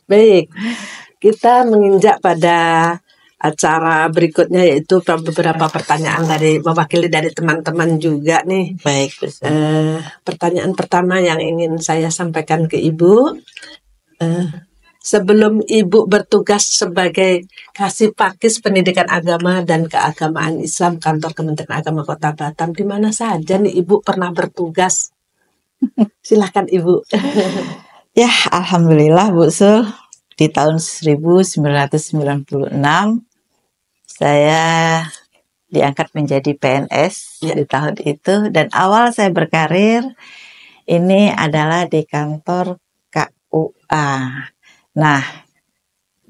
Baik, kita menginjak pada acara berikutnya, yaitu beberapa pertanyaan dari mewakili dari teman-teman juga nih. Baik, pertanyaan pertama yang ingin saya sampaikan ke Ibu, sebelum Ibu bertugas sebagai Kasih Pakis Pendidikan Agama dan Keagamaan Islam Kantor Kementerian Agama Kota Batam, di mana saja nih Ibu pernah bertugas? Silahkan Ibu. Ya, alhamdulillah Bu Sul, di tahun 1996 saya diangkat menjadi PNS di tahun itu, dan awal saya berkarir ini adalah di kantor KUA. Nah,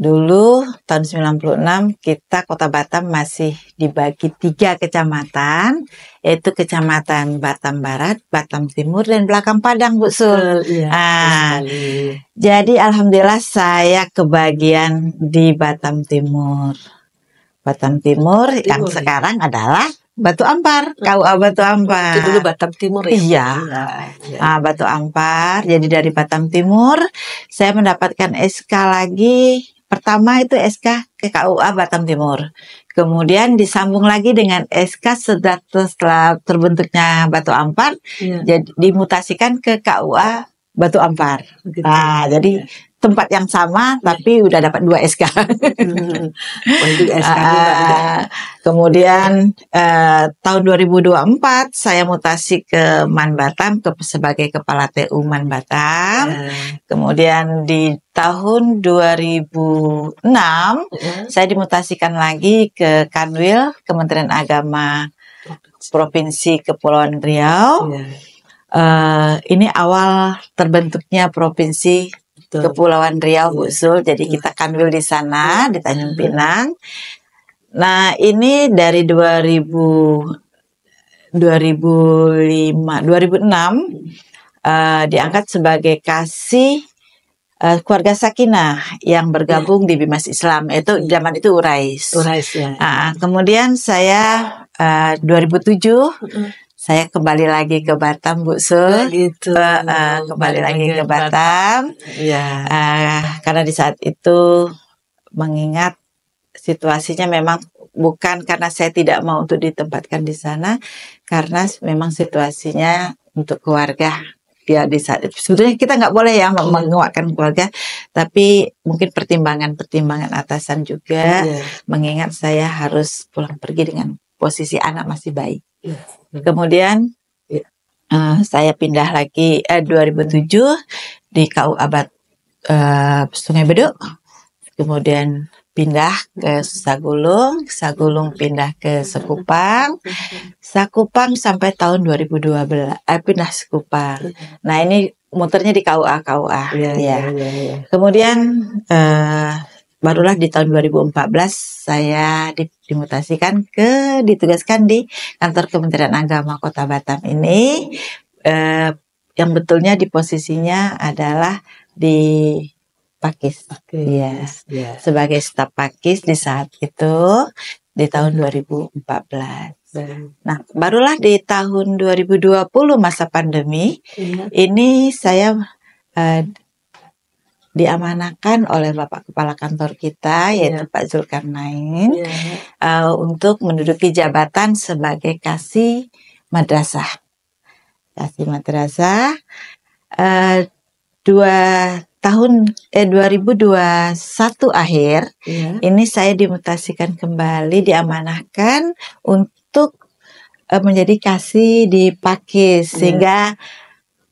dulu tahun 96 kita Kota Batam masih dibagi 3 kecamatan, yaitu Kecamatan Batam Barat, Batam Timur, dan Belakang Padang, Bu Sul. Jadi alhamdulillah saya kebagian di Batam Timur. Batam Timur yang sekarang adalah Batu Ampar, KUA Batu Ampar. Itu dulu Batam Timur ya? Iya. Batu Ampar. Jadi dari Batam Timur saya mendapatkan SK lagi. Pertama itu SK ke KUA Batam Timur. Kemudian disambung lagi dengan SK setelah terbentuknya Batu Ampar, jadi dimutasikan ke KUA Batu Ampar. Jadi tempat yang sama tapi udah dapat 2 SK. Kemudian tahun 2024 saya mutasi ke Man Batam sebagai Kepala TU Man Batam. Kemudian di tahun 2006 saya dimutasikan lagi ke Kanwil Kementerian Agama Provinsi Kepulauan Riau. Ini awal terbentuknya Provinsi Kepulauan Riau, Bu Sul. Jadi kita kanwil di sana, di Tanjung Pinang. Nah, ini dari 2006 diangkat sebagai Kasih Keluarga Sakinah yang bergabung di Bimas Islam. Itu zaman itu Urais. Kemudian saya 2007 saya kembali lagi ke Batam, Bu Sul. Kembali lagi ke Batam. Karena di saat itu mengingat situasinya memang bukan karena saya tidak mau untuk ditempatkan di sana, karena memang situasinya untuk keluarga. Ya, di saat itu sebetulnya kita nggak boleh ya menguatkan keluarga, tapi mungkin pertimbangan atasan juga mengingat saya harus pulang pergi dengan posisi anak masih bayi. Kemudian saya pindah lagi 2007 di KUA Sungai Beduk, kemudian pindah ke Sagulung pindah ke Sekupang sampai tahun 2012 pindah Sekupang. Nah, ini muternya di KUA. Kemudian barulah di tahun 2014 saya dimutasikan ditugaskan di Kantor Kementerian Agama Kota Batam ini, yang betulnya di posisinya adalah di Pakis. Sebagai staf Pakis di saat itu di tahun 2014. Nah, barulah di tahun 2020 masa pandemi ini saya diamanahkan oleh Bapak Kepala Kantor kita, yaitu Pak Zulkarnain, untuk menduduki jabatan sebagai Kasih Madrasah. 2021 akhir ini saya dimutasikan kembali, diamanahkan untuk menjadi Kasih di Pakis, sehingga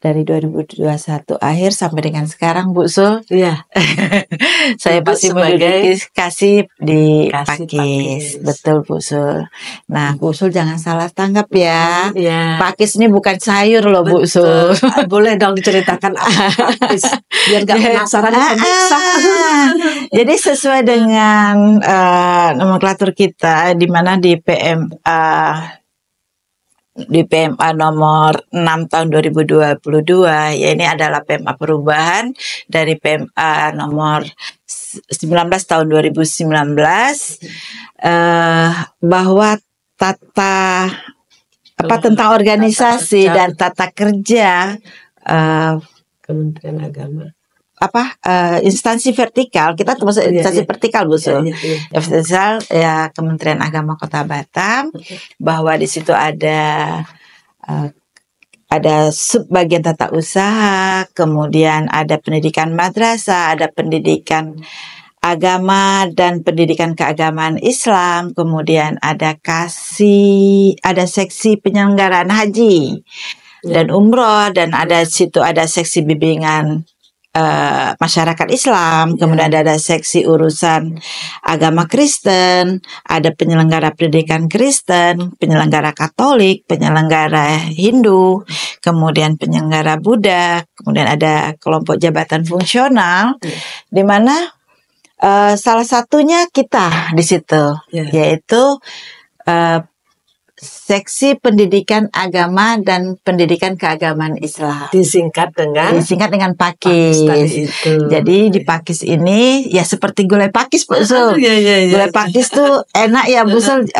dari 2021 akhir sampai dengan sekarang, Bu Sul, saya masih menduduki Kasih di Pakis. Betul, Bu Sul. Nah, Bu Sul jangan salah tanggap ya. Pakis ini bukan sayur loh, Bu Sul. Boleh dong diceritakan Pakis biar gak penasaran pemirsa. Jadi sesuai dengan nomenklatur kita, di mana di PMA nomor 6 tahun 2022, ya ini adalah PMA perubahan dari PMA nomor 19 tahun 2019, bahwa tentang organisasi dan tata kerja Kementerian Agama instansi vertikal, kita termasuk instansi vertikal Bu Sul. Vertikal ya Kementerian Agama Kota Batam, bahwa di situ ada subbagian tata usaha, kemudian ada pendidikan madrasah, ada pendidikan agama dan pendidikan keagamaan Islam, kemudian ada seksi penyelenggaraan haji dan umroh, dan ada seksi bimbingan masyarakat Islam, kemudian ada seksi urusan agama Kristen, ada penyelenggara pendidikan Kristen, penyelenggara Katolik, penyelenggara Hindu, kemudian penyelenggara Buddha, kemudian ada kelompok jabatan fungsional, di mana salah satunya kita di situ, yaitu seksi pendidikan agama dan pendidikan keagamaan Islam. Disingkat dengan Pakis. Jadi di Pakis ini ya seperti gulai pakis Bu Sul. Gulai pakis tuh enak ya Bu Sul.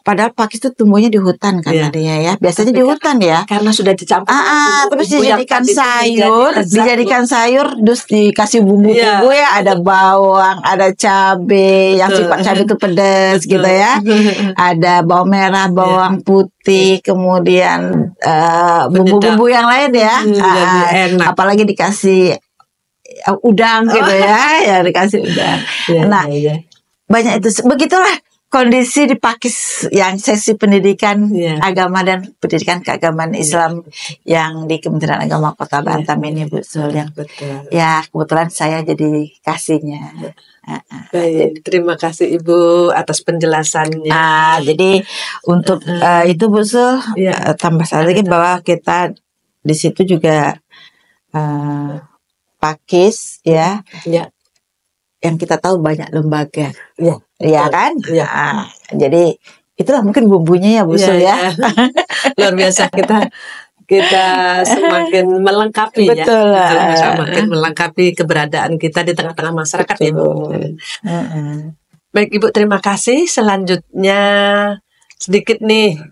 Padahal pakis itu tumbuhnya di hutan kan dia ya. Biasanya di hutan ya. Karena sudah dicampur. Terus dijadikan sayur, terus dikasih bumbu-bumbu ya. Ada bawang, ada cabai, yang sifat cabai itu pedas gitu ya. Ada bawang merah, bawang putih, kemudian bumbu-bumbu yang lain ya. Apalagi dikasih udang gitu ya, dikasih udang. Nah, banyak itu. Begitulah kondisi di Pakis yang seksi pendidikan agama dan pendidikan keagamaan Islam yang di Kementerian Agama Kota Batam ini Bu Sul, yang ya kebetulan saya jadi kasihnya. Baik, terima kasih Ibu atas penjelasannya. Jadi untuk itu Bu Sul, tambah satu lagi bahwa kita di situ juga Pakis ya. Yang kita tahu banyak lembaga, ya kan? Jadi itulah mungkin bumbunya ya Bu Sul ya. Luar biasa, kita semakin melengkapi. Betul lah. Semakin melengkapi keberadaan kita di tengah-tengah masyarakat. Ibu. Baik Ibu, terima kasih. Selanjutnya sedikit nih,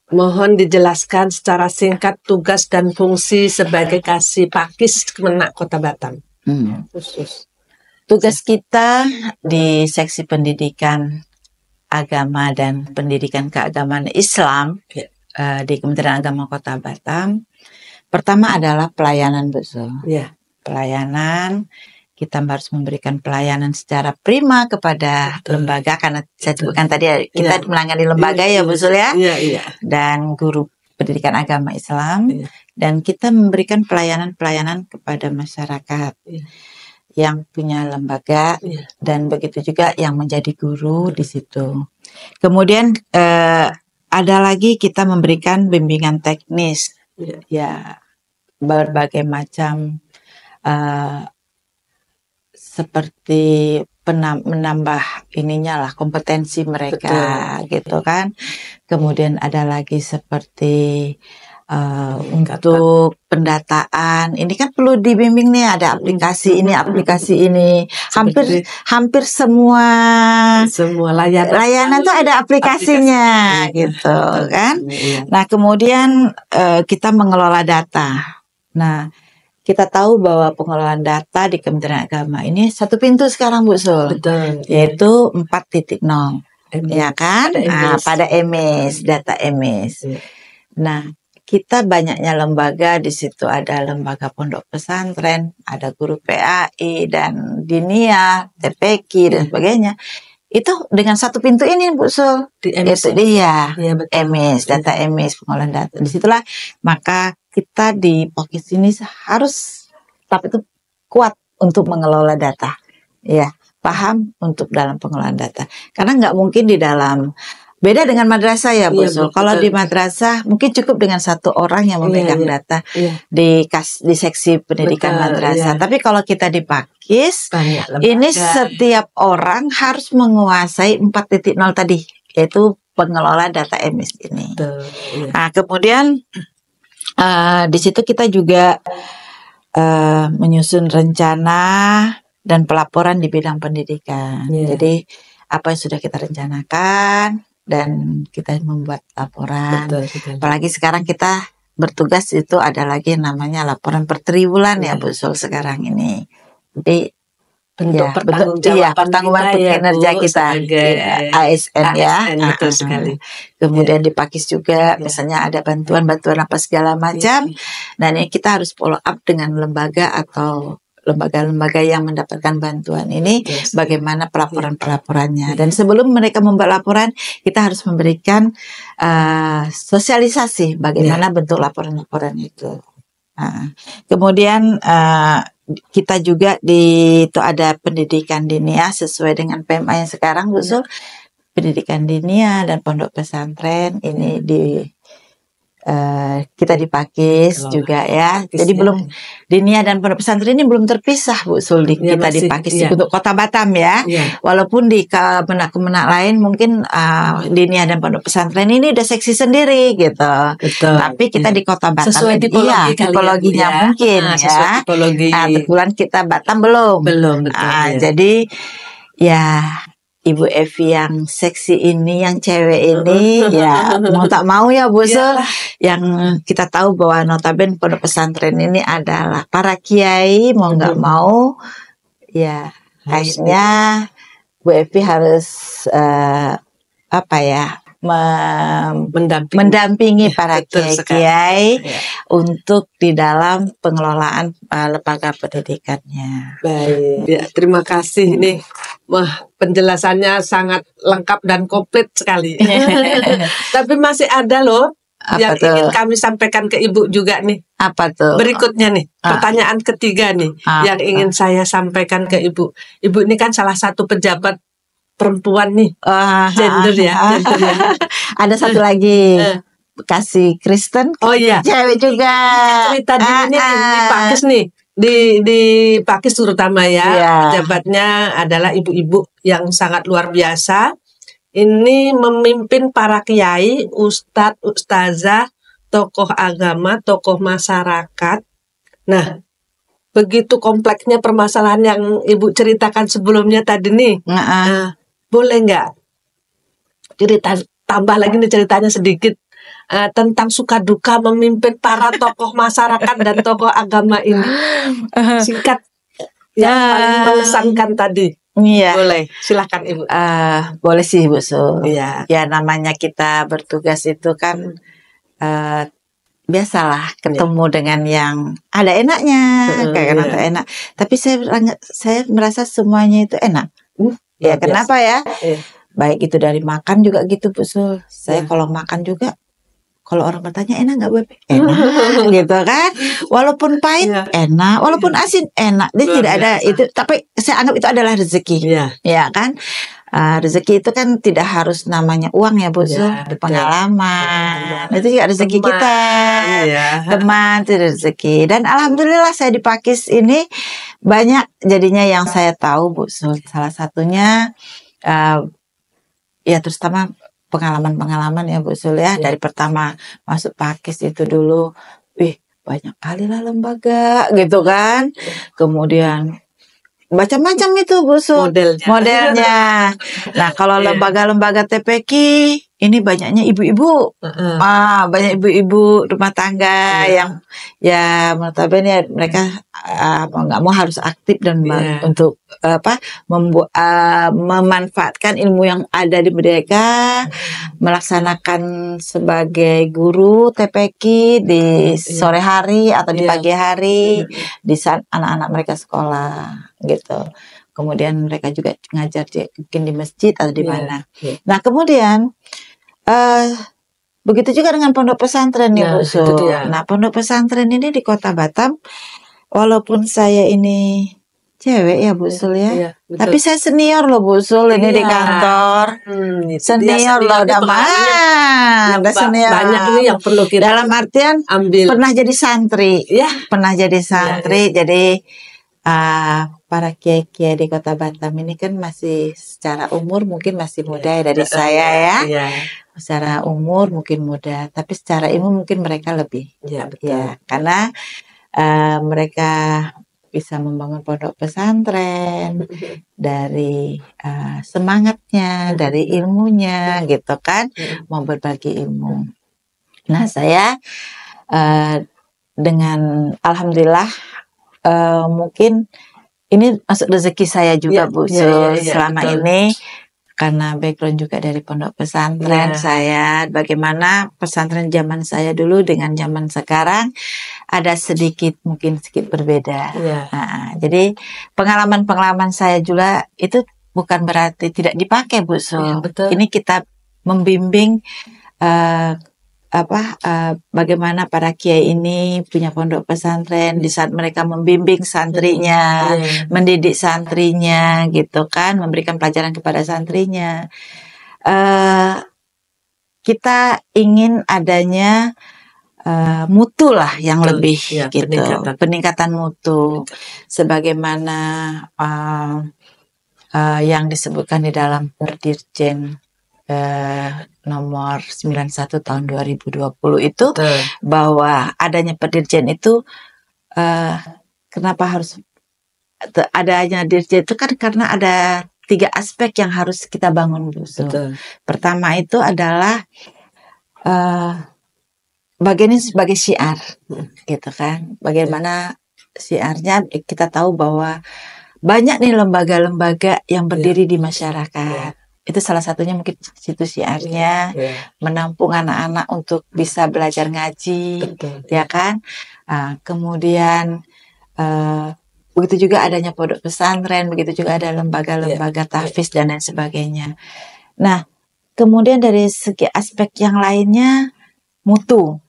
mohon dijelaskan secara singkat tugas dan fungsi sebagai Kasih Pakis Kemenak Kota Batam. Khusus. Tugas kita di seksi pendidikan agama dan pendidikan keagamaan Islam di Kementerian Agama Kota Batam, pertama adalah pelayanan Bu Sul. Pelayanan, kita harus memberikan pelayanan secara prima kepada lembaga, karena saya sebutkan tadi kita melayani lembaga ya Bu Sul ya. Dan guru pendidikan agama Islam, dan kita memberikan pelayanan kepada masyarakat yang punya lembaga, dan begitu juga yang menjadi guru di situ. Kemudian ada lagi kita memberikan bimbingan teknis, ya berbagai macam seperti menambah kompetensi mereka. Betul. Gitu kan. Kemudian ada lagi seperti untuk pendataan, ini kan perlu dibimbing nih, ada aplikasi ini, hampir semua layanan tuh ada aplikasinya gitu kan. Nah kemudian kita mengelola data. Nah kita tahu bahwa pengelolaan data di Kementerian Agama ini satu pintu sekarang Bu Sul. Betul. Yaitu 4.0, ya kan? Pada EMIS, data EMIS. Nah kita banyaknya lembaga di situ, ada lembaga pondok pesantren, ada guru PAI dan Dinia, TPQ dan sebagainya. Itu dengan satu pintu ini Bu Sul. Itu dia, EMIS, data EMIS, pengolahan data. Disitulah maka kita di Pakis ini harus tapi itu kuat untuk mengelola data, ya, paham untuk dalam pengelolaan data. Karena nggak mungkin di dalam, beda dengan madrasah ya Bu Sul. Kalau di madrasah mungkin cukup dengan satu orang yang memegang data di seksi pendidikan madrasah. Tapi kalau kita di Pakis, ini setiap orang harus menguasai 4.0 tadi, yaitu pengelola data EMIS ini. Nah kemudian di situ kita juga menyusun rencana dan pelaporan di bidang pendidikan. Jadi apa yang sudah kita rencanakan dan kita membuat laporan. Apalagi sekarang kita bertugas itu ada lagi yang namanya laporan per triwulan ya Bu Sul sekarang ini. Jadi bentuk pertanggungjawaban kinerja kita sebagai ASN ya. Betul sekali. Kemudian di Pakis juga misalnya ada bantuan apa segala macam. Nah, ini kita harus follow up dengan lembaga atau lembaga-lembaga yang mendapatkan bantuan ini, bagaimana pelaporan-pelaporannya. Dan sebelum mereka membuat laporan, kita harus memberikan sosialisasi bagaimana bentuk laporan-laporan itu. Kemudian kita juga itu ada pendidikan dinia sesuai dengan PMA yang sekarang, Bu Sul. Pendidikan dinia dan pondok pesantren ini kita di Pakis juga ya. Jadi belum dinia dan pondok pesantren ini belum terpisah Bu Sul kita di Pakis untuk Kota Batam ya. Walaupun di kemenak-kemenak lain mungkin dinia dan pondok pesantren ini udah seksi sendiri gitu. Betul. Tapi kita di Kota Batam sesuai tipologinya mungkin ya. Kebetulan kita Batam belum. Betul. Jadi ya Ibu Evi yang seksi ini, yang cewek ini, ya mau tak mau ya Bu Sul, yang kita tahu bahwa notabene pondok pesantren ini adalah para kiai, mau nggak mau, ya akhirnya Bu Evi harus mendampingi para kiai untuk di dalam pengelolaan lembaga pendidikannya. Baik, ya, terima kasih nih. Wah, penjelasannya sangat lengkap dan komplit sekali. Tapi masih ada loh yang ingin kami sampaikan ke Ibu juga nih. Apa tuh? Berikutnya nih, pertanyaan ketiga nih yang ingin saya sampaikan ke Ibu. Ibu ini kan salah satu pejabat perempuan nih, gender ya. Ada satu lagi, kasih Kristen. Oh iya, cewek juga. Cerita di Pakis nih. Di Pakis terutama ya, pejabatnya adalah ibu-ibu yang sangat luar biasa. Ini memimpin para kiai, ustadz, ustazah, tokoh agama, tokoh masyarakat. Nah, begitu kompleksnya permasalahan yang Ibu ceritakan sebelumnya tadi nih. Boleh nggak cerita tambah lagi nih ceritanya sedikit tentang suka duka memimpin para tokoh masyarakat dan tokoh agama ini, singkat yang paling mengesankan tadi. Boleh, silakan Ibu. Boleh sih Bu Sul. Ya namanya kita bertugas itu kan biasalah ketemu dengan yang ada enaknya, kayak enak. Tapi saya merasa semuanya itu enak. Ya kenapa ya? Baik itu dari makan juga gitu Bu Sul. Saya kalau makan juga, kalau orang bertanya enak nggak Bu? Enak gitu kan. Walaupun pahit enak, walaupun asin enak. Jadi tidak ada itu. Tapi saya anggap itu adalah rezeki. Ya kan. Rezeki itu kan tidak harus namanya uang ya Bu Sul. Pengalaman. Itu juga rezeki kita. Teman itu rezeki. Dan alhamdulillah saya di Pakis ini banyak jadinya yang saya tahu Bu Sul. Salah satunya ya terutama pengalaman-pengalaman ya Bu Sul ya. Dari pertama masuk Pakis itu dulu, banyak kali lah lembaga gitu kan. Kemudian macam-macam itu Bu Sul modelnya. Nah kalau lembaga-lembaga TPQ ini banyaknya ibu-ibu, banyak ibu-ibu rumah tangga yang ya notabene mereka mau nggak mau harus aktif dan untuk memanfaatkan ilmu yang ada di mereka, melaksanakan sebagai guru TPQ di sore hari atau di pagi hari di saat anak-anak mereka sekolah gitu. Kemudian mereka juga ngajar mungkin di masjid atau di mana. Nah kemudian begitu juga dengan pondok pesantren ya Bu Sul. Nah pondok pesantren ini di Kota Batam, walaupun saya ini cewek ya Bu Sul ya, tapi saya senior loh Bu Sul ini di kantor. Senior loh, udah senior. Banyak ini yang perlu kita dalam artian ambil. Pernah jadi santri, jadi para kiai-kiai di Kota Batam ini kan masih secara umur mungkin masih muda ya dari saya ya. Secara umur mungkin muda, tapi secara ilmu mungkin mereka lebih. Karena mereka bisa membangun pondok pesantren dari semangatnya, dari ilmunya gitu kan, mau berbagi ilmu. Nah saya dengan alhamdulillah mungkin ini masuk rezeki saya juga Bu Sul selama betul. Ini karena background juga dari pondok pesantren saya, bagaimana pesantren zaman saya dulu dengan zaman sekarang ada mungkin sedikit berbeda. Jadi pengalaman-pengalaman saya juga itu bukan berarti tidak dipakai Bu Sul. Ini kita membimbing bagaimana para kiai ini punya pondok pesantren di saat mereka membimbing santrinya, mendidik santrinya gitu kan, memberikan pelajaran kepada santrinya. Kita ingin adanya mutu lah yang lebih gitu, peningkatan mutu sebagaimana yang disebutkan di dalam Perdirjen nomor 91 tahun 2020 itu bahwa adanya Perdirjen itu kenapa harus adanya Dirjen itu kan karena ada 3 aspek yang harus kita bangun Bu. Pertama itu adalah bagian ini sebagai syiar gitu kan, bagaimana syiarnya kita tahu bahwa banyak nih lembaga-lembaga yang berdiri di masyarakat. Itu salah satunya mungkin situ syiarnya menampung anak-anak untuk bisa belajar ngaji, ya kan. Kemudian begitu juga adanya pondok pesantren, begitu juga ada lembaga-lembaga tahfiz dan lain sebagainya. Nah, kemudian dari segi aspek yang lainnya mutu.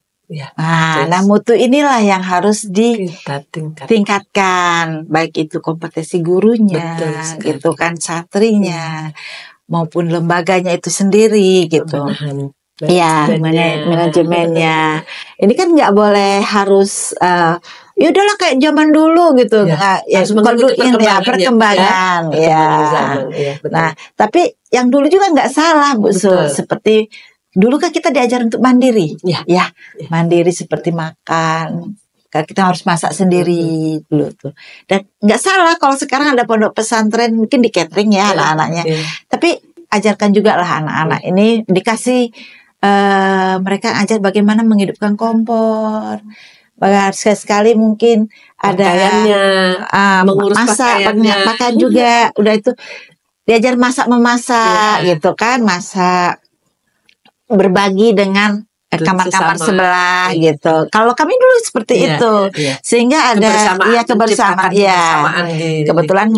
Nah mutu inilah yang harus ditingkatkan, baik itu kompetensi gurunya, gitu kan, santrinya. Maupun lembaganya itu sendiri gitu. Manajemennya. Ini kan nggak boleh harus ya udahlah kayak zaman dulu gitu. Perkembangan. Nah, tapi yang dulu juga nggak salah Bu Sul. Seperti dulu kan kita diajar untuk mandiri. Mandiri seperti makan. Kita harus masak sendiri dulu tuh. Dan nggak salah kalau sekarang ada pondok pesantren mungkin di catering ya anak-anaknya. Tapi ajarkan juga lah anak-anak ini dikasih mereka ajar bagaimana menghidupkan kompor. Sekali mungkin ada mengurus pakaian juga. Udah itu diajar memasak gitu kan, masak, berbagi dengan kamar-kamar sebelah gitu. Kalau kami dulu seperti itu, sehingga ada kebersamaan. Kebetulan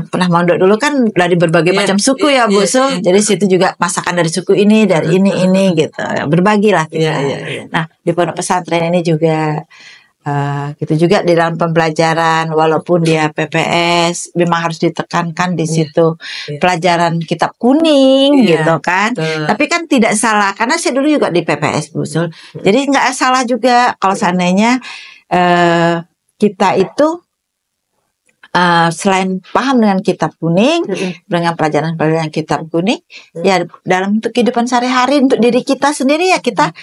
pernah mondok dulu kan dari berbagai macam suku ya Bu Sul. Jadi situ juga masakan dari suku ini, dari ini gitu. Berbagilah kita. Nah di pondok pesantren ini juga gitu juga di dalam pembelajaran, walaupun dia PPS memang harus ditekankan di situ pelajaran kitab kuning gitu kan. Tapi kan tidak salah karena saya dulu juga di PPS Bu Sul. Jadi nggak salah juga kalau seandainya kita itu selain paham dengan kitab kuning, dengan pelajaran-pelajaran kitab kuning, ya dalam untuk kehidupan sehari-hari untuk diri kita sendiri ya kita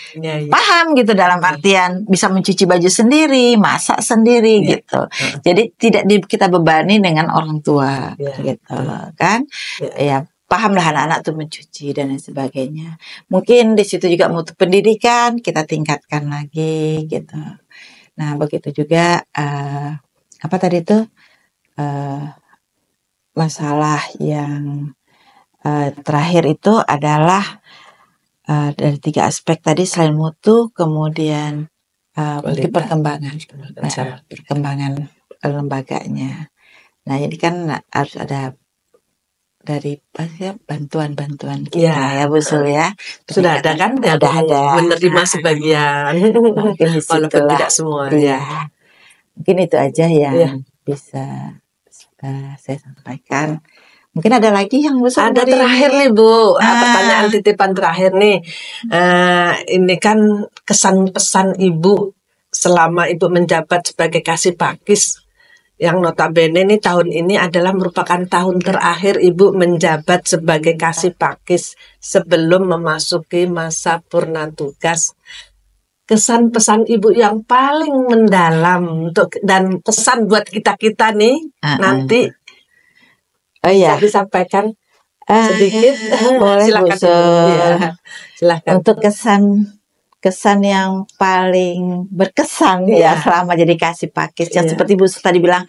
paham gitu, dalam artian bisa mencuci baju sendiri, masak sendiri gitu. Jadi tidak kita bebani dengan orang tua gitu kan. Ya pahamlah anak-anak tuh mencuci dan lain sebagainya. Mungkin di situ juga mutu pendidikan kita tingkatkan lagi gitu. Nah begitu juga apa tadi tuh masalah yang terakhir itu adalah dari 3 aspek tadi, selain mutu, kemudian mungkin perkembangan lembaganya. Nah ini kan harus ada dari bantuan-bantuan kita ya Bu Sul ya. Sudah ada kan? Ada. Menerima sebagian. Mungkin walaupun tidak semua. Mungkin itu aja yang bisa saya sampaikan. Mungkin ada lagi yang besar. Ada terakhir nih Bu, pertanyaan titipan terakhir nih. Ini kan kesan pesan Ibu selama Ibu menjabat sebagai Kasih Pakis, yang notabene nih tahun ini adalah merupakan tahun terakhir Ibu menjabat sebagai Kasih Pakis sebelum memasuki masa purna tugas. Kesan pesan Ibu yang paling mendalam dan pesan buat kita nih nanti bisa disampaikan sedikit. Boleh silakan. Silakan. Untuk kesan kesan yang paling berkesan ya selama jadi Kasih Pakis yang seperti Bu Sul tadi bilang,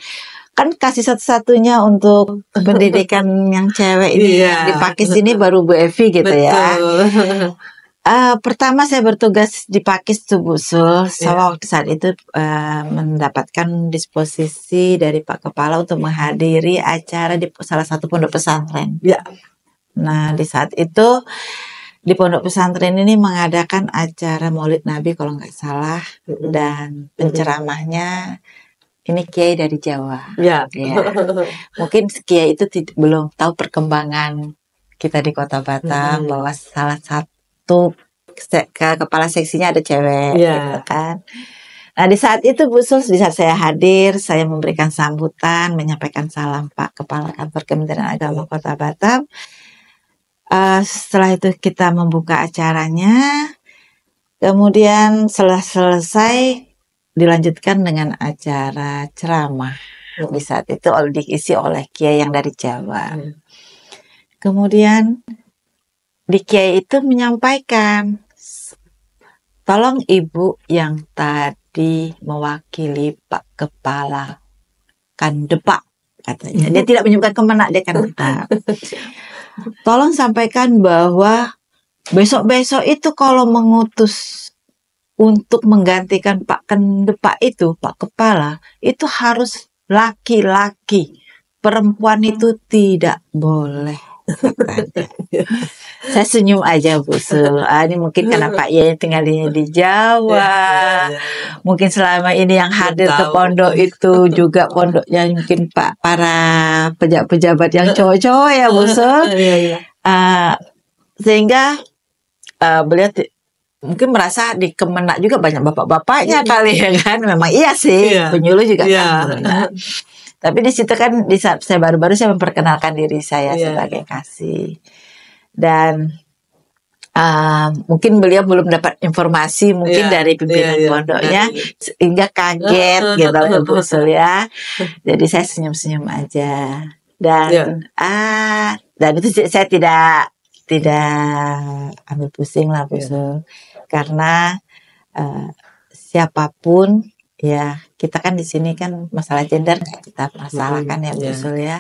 kan kasih satu-satunya untuk pendidikan yang cewek ini di Pakis ini baru Bu Evi gitu. Betul. Ya. Pertama saya bertugas di Pakis tuh Bu Sul, waktu saat itu mendapatkan disposisi dari Pak Kepala untuk menghadiri acara di salah satu pondok pesantren. Nah di saat itu di pondok pesantren ini mengadakan acara Maulid Nabi kalau nggak salah, dan penceramahnya ini kiai dari Jawa. Mungkin kiai itu belum tahu perkembangan kita di Kota Batam, bahwa salah satu kepala seksinya ada cewek, gitu kan. Nah di saat itu Bu Sul, di saat saya hadir, saya memberikan sambutan, menyampaikan salam Pak Kepala Kantor Kementerian Agama Kota Batam. Setelah itu kita membuka acaranya, kemudian setelah selesai dilanjutkan dengan acara ceramah. Di saat itu diisi oleh kiai yang dari Jawa. Kemudian di kiai itu menyampaikan, tolong Ibu yang tadi mewakili Pak Kepala Kandepak, katanya. Dia tidak menyebutkan Kemenak, dia Kandepak. Tolong sampaikan bahwa besok-besok itu kalau mengutus untuk menggantikan Pak Kandepak itu, Pak Kepala, itu harus laki-laki. Perempuan itu tidak boleh. Saya senyum aja Bu Sul. Ini mungkin karena Pak Yai tinggalnya di Jawa. Mungkin selama ini yang hadir ke pondok itu juga pondoknya mungkin para pejabat yang cowok-cowok ya Bu Sul. Sehingga beliau mungkin merasa di Kemenak juga banyak bapak-bapaknya kali ya kan. Memang iya sih, penyuluh juga kan. Tapi di situ kan di saat saya baru-baru saya memperkenalkan diri saya sebagai Kasih. Dan mungkin beliau belum dapat informasi mungkin dari pimpinan pondoknya, sehingga kaget gitu Bu Sul ya. Jadi saya senyum-senyum aja. Dan itu saya tidak ambil pusing lah Bu Sul. Karena siapapun ya, kita kan di sini kan masalah gender kita masalahkan ya Bu Sul ya.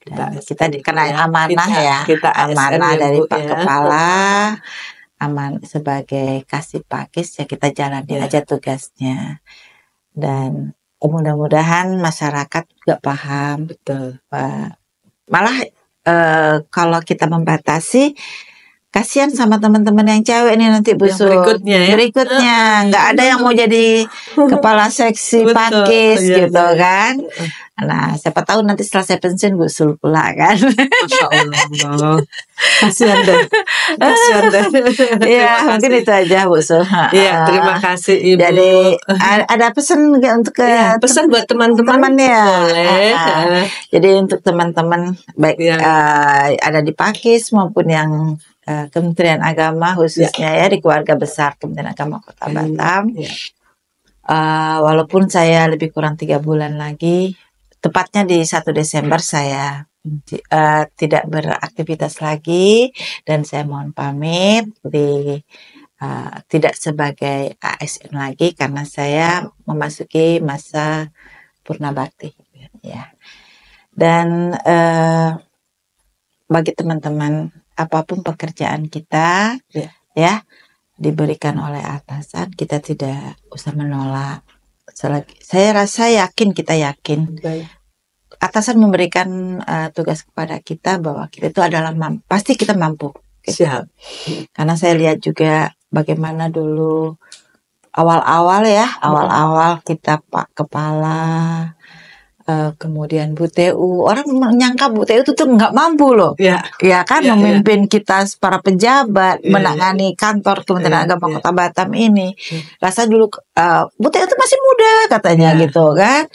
Dan kita kena amanah ya, kita amanah dari Pak Kepala, sebagai Kasih Pakis ya, kita jalani aja tugasnya. Dan mudah-mudahan masyarakat juga paham. Betul. Malah kalau kita membatasi, kasihan sama teman-teman yang cewek ini nanti Bu Sul. Berikutnya nggak ada yang mau jadi kepala seksi Pakis gitu kan. Nah siapa tahu nanti setelah saya pensiun Bu Sul pula kan. Masya Allah. Kasihan deh. Ya mungkin itu aja Bu Sul. Iya, terima kasih Ibu. Jadi ada pesan untuk pesan buat teman-teman ya. Jadi untuk teman-teman baik ada di Pakis maupun yang Kementerian Agama khususnya ya di keluarga besar Kementerian Agama Kota Batam. Walaupun saya lebih kurang 3 bulan lagi, tepatnya di 1 Desember saya tidak beraktivitas lagi, dan saya mohon pamit tidak sebagai ASN lagi karena saya memasuki masa purna bakti ya. Dan bagi teman-teman, apapun pekerjaan kita ya diberikan oleh atasan, kita tidak usah menolak. Saya yakin atasan memberikan tugas kepada kita bahwa kita itu adalah pasti kita mampu. Siap. Karena saya lihat juga bagaimana dulu awal-awal kita Pak Kepala, kemudian Bu TU, orang menyangka Bu TU itu tuh nggak mampu loh, memimpin kita para pejabat, menangani kantor Kementerian Agama Kota Batam ini. Rasa dulu Bu TU itu masih muda katanya gitu kan,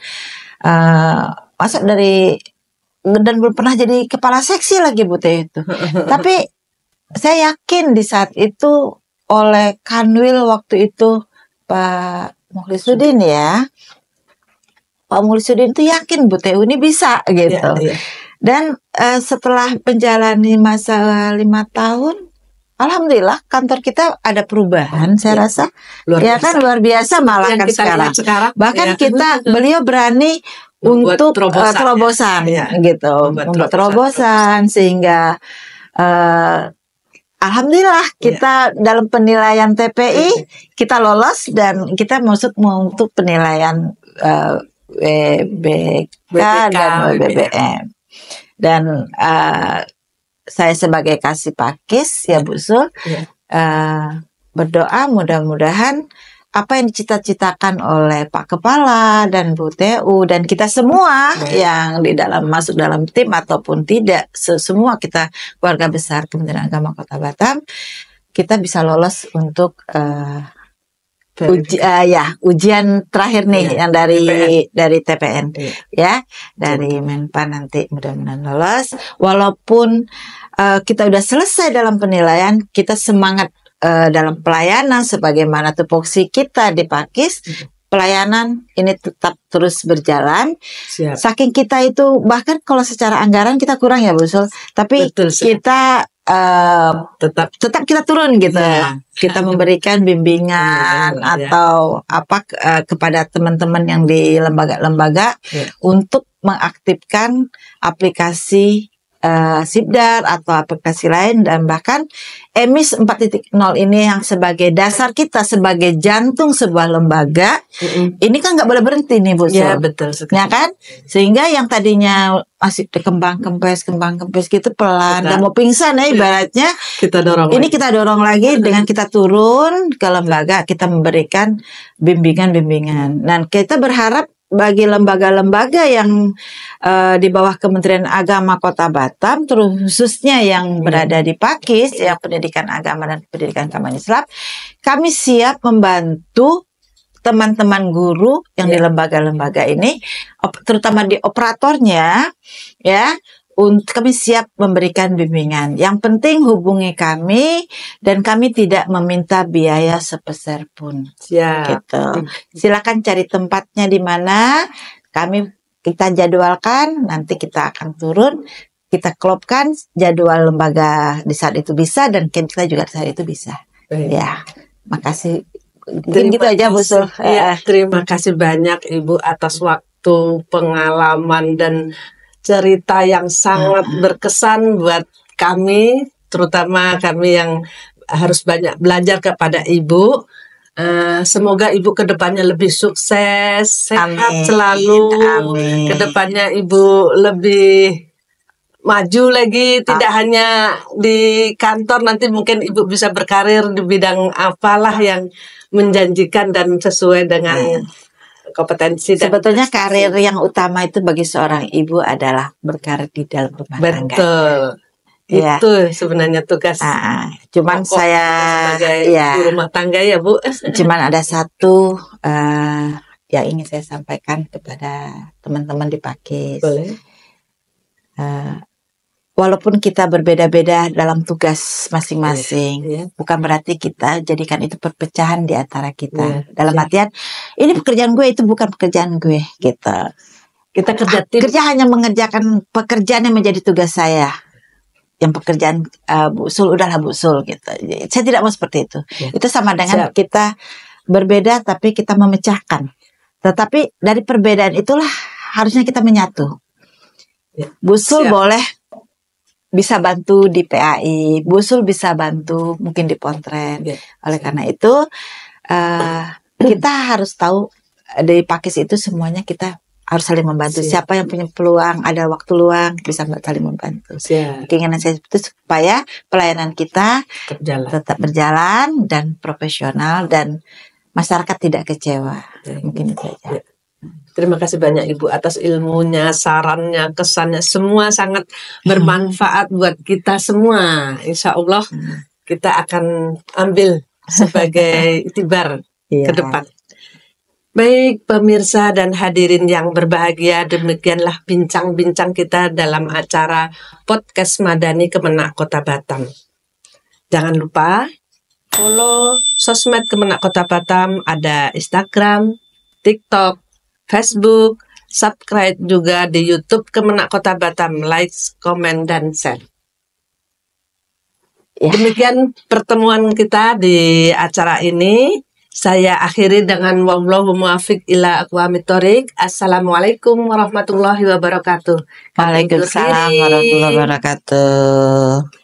masa dan belum pernah jadi kepala seksi lagi Bu TU itu. Tapi saya yakin di saat itu oleh Kanwil waktu itu Pak Mukhlisuddin ya. Pak Mukhlisuddin itu yakin Bu TU ini bisa gitu. Dan setelah menjalani masa 5 tahun, alhamdulillah kantor kita ada perubahan, saya rasa. Luar biasa malah kan sekarang. Bahkan beliau berani untuk terobosan gitu, membuat terobosan sehingga alhamdulillah kita dalam penilaian TPI kita lolos dan kita masuk untuk penilaian WBK dan WBBM. Dan saya sebagai kasih pakis ya Bu Sul, berdoa mudah-mudahan apa yang dicita-citakan oleh Pak Kepala dan Bu TU dan kita semua yang masuk dalam tim ataupun tidak, semua kita keluarga besar Kementerian Agama Kota Batam, kita bisa lolos untuk ujian terakhir nih yang dari TPN dari Menpan nanti mudah-mudahan lolos. Walaupun kita udah selesai dalam penilaian, kita semangat dalam pelayanan sebagaimana tupoksi kita di Pakis. Pelayanan ini tetap terus berjalan. Saking kita itu bahkan kalau secara anggaran kita kurang ya Bu Sul, tapi kita tetap kita turun gitu. Kita memberikan bimbingan atau kepada teman-teman yang di lembaga-lembaga untuk mengaktifkan aplikasi Sibdar atau aplikasi lain, dan bahkan EMIS 4.0 ini yang sebagai dasar kita sebagai jantung sebuah lembaga, ini kan nggak boleh berhenti nih Bu. Ya betul sekali. Ya kan, sehingga yang tadinya masih kembang kempes gitu pelan dan mau pingsan ibaratnya, kita dorong lagi dengan kita turun ke lembaga, kita memberikan bimbingan. Dan kita berharap bagi lembaga-lembaga yang di bawah Kementerian Agama Kota Batam, terus khususnya yang berada di Pakis, yang pendidikan agama dan pendidikan agama Islam, kami siap membantu teman-teman guru yang di lembaga-lembaga ini, terutama di operatornya, kami siap memberikan bimbingan. Yang penting hubungi kami dan kami tidak meminta biaya sepeser pun. Gitu. Silakan cari tempatnya di mana, kita jadwalkan, nanti kita akan turun, kita klopkan jadwal lembaga di saat itu bisa dan kita juga di saat itu bisa. Ya, makasih. Mungkin gitu aja Bu Sul. Terima kasih banyak Ibu atas waktu, pengalaman dan cerita yang sangat berkesan buat kami, terutama kami yang harus banyak belajar kepada Ibu. Semoga Ibu kedepannya lebih sukses, sehat selalu. Kedepannya Ibu lebih maju lagi, tidak hanya di kantor, nanti mungkin Ibu bisa berkarir di bidang apalah yang menjanjikan dan sesuai dengan kompetensi. Sebetulnya karir yang utama itu bagi seorang ibu adalah berkarir di dalam rumah tangga. Betul. Itu sebenarnya tugas. Cuman saya di rumah tangga ya Bu. Cuman ada satu yang ingin saya sampaikan kepada teman-teman di Pakis. Boleh. Walaupun kita berbeda-beda dalam tugas masing-masing, bukan berarti kita jadikan itu perpecahan di antara kita. Dalam artian, ini pekerjaan gue, itu bukan pekerjaan gue, gitu. Kita kerja hanya mengerjakan pekerjaan yang menjadi tugas saya. Yang pekerjaan Bu Sul, udahlah Bu Sul, gitu. Saya tidak mau seperti itu. Itu sama dengan kita berbeda, tapi kita memecahkan. Tetapi dari perbedaan itulah harusnya kita menyatu. Bu Sul boleh bisa bantu di PAI, Bu Sul bisa bantu mungkin di Pontren. Oleh karena itu kita harus tahu di Pakis itu semuanya kita harus saling membantu. Siapa yang punya peluang, ada waktu luang, bisa saling membantu. Keinginan saya itu supaya pelayanan kita tetap berjalan dan profesional dan masyarakat tidak kecewa. Mungkin itu aja. Terima kasih banyak Ibu atas ilmunya, sarannya, kesannya, semua sangat bermanfaat buat kita semua. Insya Allah kita akan ambil sebagai itibar ke depan. Baik pemirsa dan hadirin yang berbahagia, demikianlah bincang-bincang kita dalam acara Podcast Madani Kemenak Kota Batam. Jangan lupa follow sosmed Kemenak Kota Batam, ada Instagram, TikTok, Facebook, subscribe juga di YouTube Kemenak Kota Batam, like, comment, dan share. Ya. Demikian pertemuan kita di acara ini. Saya akhiri dengan wallahu muwaffiq ila aqwamit thoriq. Assalamualaikum warahmatullahi wabarakatuh. Waalaikumsalam warahmatullahi wabarakatuh.